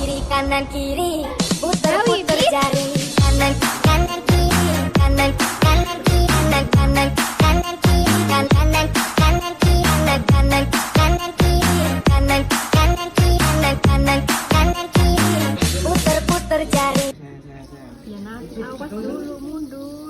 kiri kanan kiri, puter-puter jari. Kanan kanan kiri, kanan kanan kiri, kanan kanan kanan kiri, kanan kanan kiri, kanan kanan kanan kiri, kanan kanan kiri, kanan kanan kanan kiri, puter-puter jari. Ya nak, awas dulu mundur.